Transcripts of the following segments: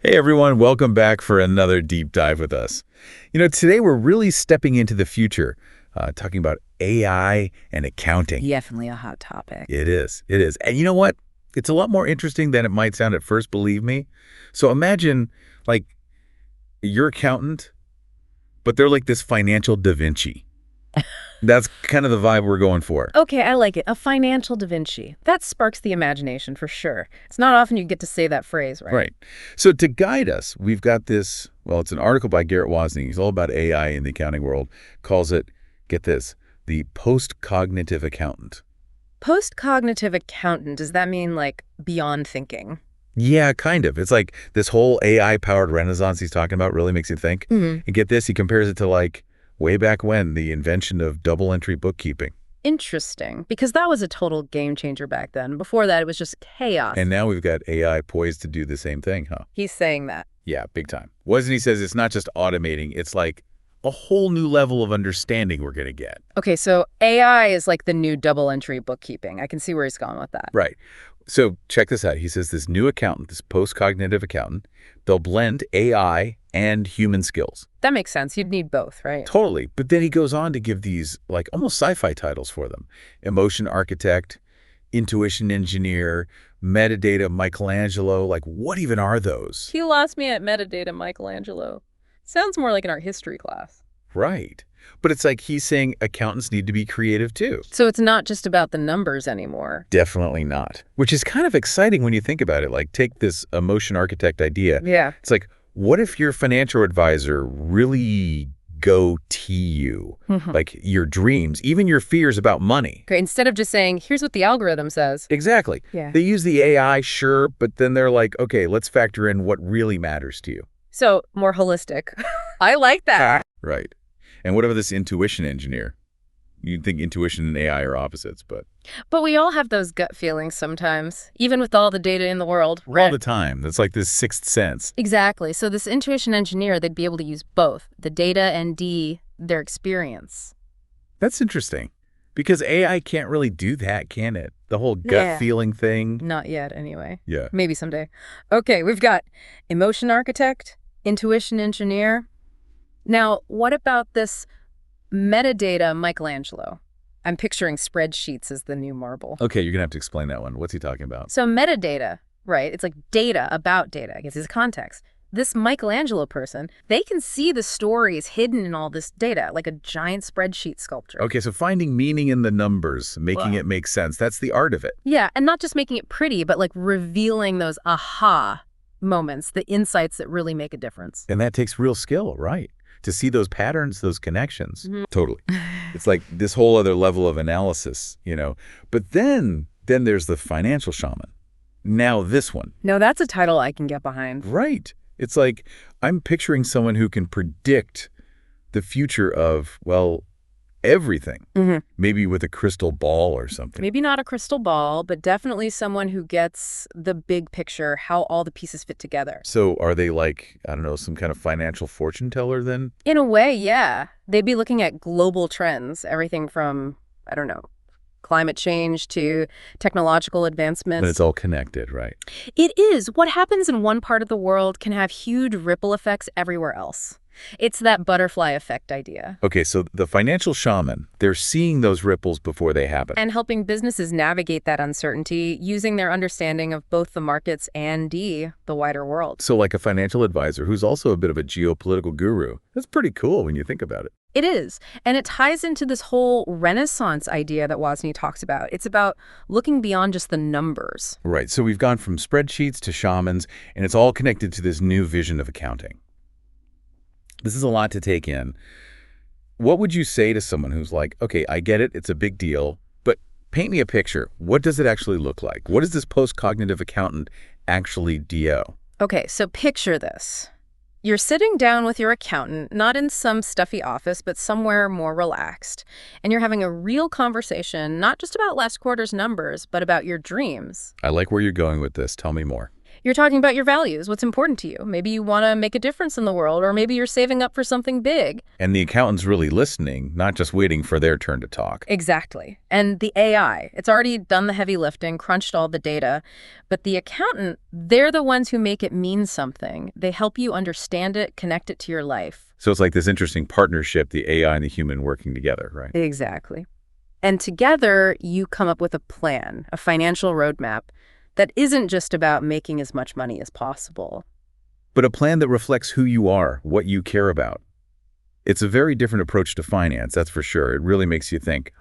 Hey everyone, welcome back for another deep dive with us. Today we're really stepping into the future, talking about AI and accounting. Definitely a hot topic. It is. It is. And you know what? It's a lot more interesting than it might sound at first, believe me. So imagine, like, your accountant, but they're like this financial Da Vinci. That's kind of the vibe we're going for. Okay, I like it. A financial Da Vinci. That sparks the imagination for sure. It's not often you get to say that phrase, right? Right. So to guide us, we've got this, well, it's an article by Garrett Wozni. He's all about AI in the accounting world. Calls it, get this, the post-cognitive accountant. Post-cognitive accountant, does that mean like beyond thinking? Yeah, kind of. It's like this whole AI-powered renaissance he's talking about really makes you think. And get this, he compares it to like way back when, the invention of double-entry bookkeeping. Interesting, because that was a total game changer back then. Before that, it was just chaos. And now we've got AI poised to do the same thing, huh? He's saying that. Yeah, big time. He says it's not just automating, it's like a whole new level of understanding we're going to get. Okay, so AI is like the new double-entry bookkeeping. I can see where he's going with that. Right. So check this out. He says this new accountant, this post-cognitive accountant, they'll blend AI and human skills. That makes sense. You'd need both, right? Totally. But then he goes on to give these like almost sci-fi titles for them. Emotion architect, intuition engineer, metadata Michelangelo. Like, what even are those? He lost me at metadata Michelangelo. Sounds more like an art history class. Right. But it's like he's saying accountants need to be creative too. So it's not just about the numbers anymore. Definitely not. Which is kind of exciting when you think about it. Like, take this emotion architect idea. Yeah. It's like, what if your financial advisor really go-tee you? Like your dreams, even your fears about money. Okay, instead of just saying, here's what the algorithm says. Exactly. Yeah. They use the AI, sure, but then they're like, okay, let's factor in what really matters to you. So more holistic. I like that. Right. And what about this intuition engineer? You'd think intuition and AI are opposites, but... But we all have those gut feelings sometimes, even with all the data in the world. All the time. That's like this sixth sense. Exactly. So this intuition engineer, they'd be able to use both, the data and their experience. That's interesting. Because AI can't really do that, can it? The whole gut feeling thing. Not yet, anyway. Yeah. Maybe someday. Okay, we've got emotion architect, intuition engineer. Now, what about this metadata Michelangelo? I'm picturing spreadsheets as the new marble. Okay, you're going to have to explain that one. What's he talking about? So metadata, right? It's like data about data. I guess it's context. This Michelangelo person, they can see the stories hidden in all this data, like a giant spreadsheet sculpture. Okay, so finding meaning in the numbers, making it make sense. That's the art of it. Yeah, and not just making it pretty, but like revealing those aha moments, the insights that really make a difference. And that takes real skill, right? To see those patterns, those connections. Totally. It's like this whole other level of analysis, But then there's the financial shaman. Now this one. No, that's a title I can get behind. Right. It's like I'm picturing someone who can predict the future of, well, everything. Maybe with a crystal ball or something. Maybe not a crystal ball, but definitely someone who gets the big picture, how all the pieces fit together. So are they like, I don't know, some kind of financial fortune teller then? In a way, yeah. They'd be looking at global trends, everything from, I don't know, climate change to technological advancements. But it's all connected, right? It is. What happens in one part of the world can have huge ripple effects everywhere else. It's that butterfly effect idea. Okay, so the financial shaman, they're seeing those ripples before they happen. And helping businesses navigate that uncertainty using their understanding of both the markets and the wider world. So like a financial advisor who's also a bit of a geopolitical guru. That's pretty cool when you think about it. It is. And it ties into this whole renaissance idea that Wozni talks about. It's about looking beyond just the numbers. Right. So we've gone from spreadsheets to shamans, and it's all connected to this new vision of accounting. This is a lot to take in. What would you say to someone who's like, okay, I get it, it's a big deal, but paint me a picture. What does it actually look like? What does this post-cognitive accountant actually do? Okay, so picture this. You're sitting down with your accountant, not in some stuffy office, but somewhere more relaxed. And you're having a real conversation, not just about last quarter's numbers, but about your dreams. I like where you're going with this. Tell me more. You're talking about your values, what's important to you. Maybe you want to make a difference in the world, or maybe you're saving up for something big. And the accountant's really listening, not just waiting for their turn to talk. Exactly. And the AI, it's already done the heavy lifting, crunched all the data. But the accountant, they're the ones who make it mean something. They help you understand it, connect it to your life. So it's like this interesting partnership, the AI and the human working together, right? Exactly. And together, you come up with a plan, a financial roadmap that isn't just about making as much money as possible. But a plan that reflects who you are, what you care about. It's a very different approach to finance, that's for sure. It really makes you think,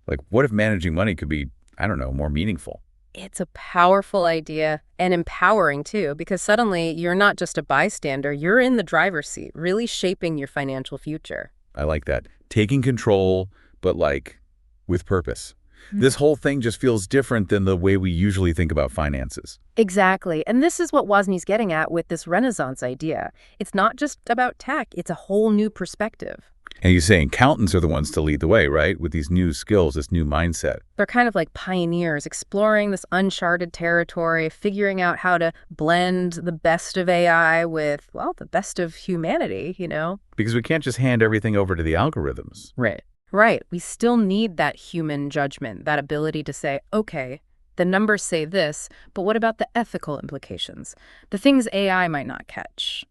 like what if managing money could be, I don't know, more meaningful? It's a powerful idea and empowering too, because suddenly you're not just a bystander, you're in the driver's seat, really shaping your financial future. I like that. Taking control, but like with purpose. This whole thing just feels different than the way we usually think about finances. Exactly. And this is what Wozniak's getting at with this Renaissance idea. It's not just about tech, it's a whole new perspective. And you're saying accountants are the ones to lead the way, right? With these new skills, this new mindset. They're kind of like pioneers, exploring this uncharted territory, figuring out how to blend the best of AI with, well, the best of humanity, you know? Because we can't just hand everything over to the algorithms. Right. Right. We still need that human judgment, that ability to say, okay, the numbers say this, but what about the ethical implications? The things AI might not catch.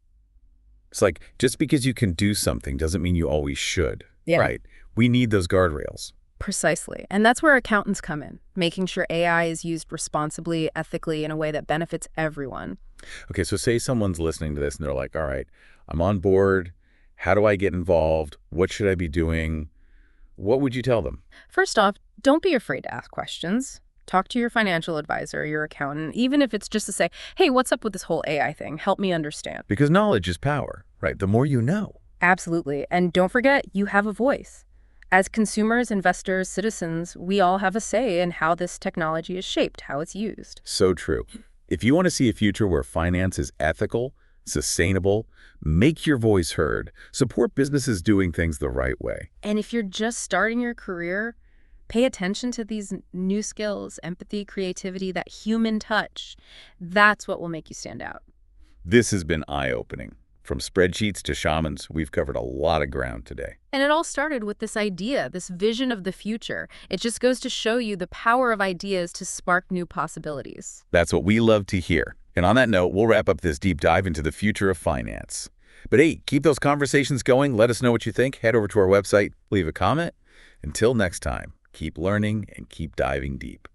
It's like, just because you can do something doesn't mean you always should. Yeah. Right. We need those guardrails. Precisely. And that's where accountants come in, making sure AI is used responsibly, ethically, in a way that benefits everyone. Okay, so say someone's listening to this and they're like, all right, I'm on board. How do I get involved? What should I be doing? What would you tell them? First off, don't be afraid to ask questions. Talk to your financial advisor, your accountant, even if it's just to say, hey, what's up with this whole AI thing? Help me understand. Because knowledge is power, right? The more you know. Absolutely. And don't forget, you have a voice. As consumers, investors, citizens, we all have a say in how this technology is shaped, how it's used. So true. If you want to see a future where finance is ethical, sustainable, make your voice heard, support businesses doing things the right way. And if you're just starting your career, pay attention to these new skills, empathy, creativity, that human touch. That's what will make you stand out. This has been eye-opening. From spreadsheets to shamans, we've covered a lot of ground today. And it all started with this idea, this vision of the future. It just goes to show you the power of ideas to spark new possibilities. That's what we love to hear. And on that note, we'll wrap up this deep dive into the future of finance. But hey, keep those conversations going. Let us know what you think. Head over to our website, leave a comment. Until next time, keep learning and keep diving deep.